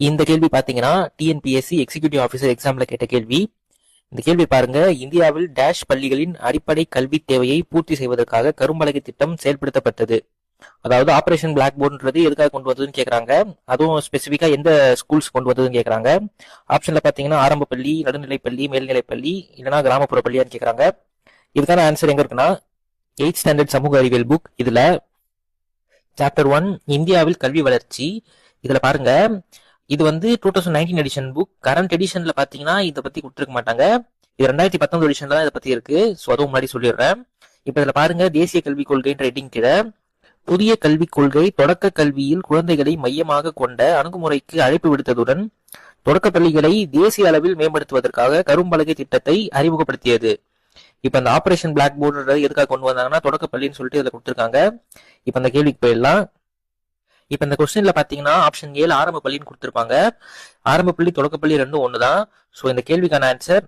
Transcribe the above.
இந்த கேள்வி பாத்தீங்கன்னா டிஎன்பிஎஸ்சி எக்ஸிகியூட்டிவ் ஆஃபீஸர் எக்ஸாம்ல கேட்ட கேள்வி. இந்த கேள்வி பாருங்க, இந்தியாவில் டேஷ் பள்ளிகளின் அடிப்படை கல்வி தேவையை பூர்த்தி செய்வதற்காக கரும்பலகை திட்டம் செயல்படுத்தப்பட்டது. அதாவது ஆபரேஷன் பிளாக் போர்டுன்றது எதுக்காக கொண்டு வந்ததுன்னு கேக்குறாங்க. அதுவும் ஸ்பெசிபிக்கா எந்த ஸ்கூல்ஸ் கொண்டு வந்ததுன்னு கேக்குறாங்க. ஆப்ஷன்ல பாத்தீங்கன்னா ஆரம்ப பள்ளி, நடுநிலைப்பள்ளி, மேல்நிலைப்பள்ளி, இல்லைன்னா கிராமப்புற பள்ளியான்னு கேக்குறாங்க. இதுக்கான ஆன்சர் எங்க இருக்குன்னா 8th ஸ்டாண்டர்ட் சமூக அறிவியல் புக். இதுல சாப்டர் 1 இந்தியாவில் கல்வி வளர்ச்சி. இதுல பாருங்க, இது 2019 எடிஷன் புக். கரண்ட் எடிஷன்ல பாத்தீங்கன்னா இதை பத்தி கொடுத்துருக்க மாட்டாங்க. இது 2019 எடிஷன்ல தான் இதை பத்தி இருக்கு. ஸோ அதுவும் முன்னாடி சொல்லிடுறேன். இப்ப இதுல பாருங்க, தேசிய கல்விக் கொள்கைன்ற ஹெட்டிங் கீழ புதிய கல்விக் கொள்கை தொடக்க கல்வியில் குழந்தைகளை மையமாக கொண்ட அணுகுமுறைக்கு அழைப்பு விடுத்ததுடன் தொடக்க பள்ளிகளை தேசிய அளவில் மேம்படுத்துவதற்காக கரும்பலகை திட்டத்தை அறிமுகப்படுத்தியது. இப்ப அந்த ஆபரேஷன் பிளாக் போர்டு எதுக்காக கொண்டு வந்தாங்கன்னா தொடக்க பள்ளின்னு சொல்லிட்டு இதுல கொடுத்துருக்காங்க. இப்ப அந்த கேள்விக்கு போயிடலாம். இப்ப இந்த கொஸ்டின்ல பாத்தீங்கன்னா ஆப்ஷன் 7 ஆரம்ப பள்ளின்னு கொடுத்திருப்பாங்க. ஆரம்ப பள்ளி தொடக்க பள்ளி ரெண்டும் ஒண்ணுதான். சோ இந்த கேள்விக்கான ஆன்சர்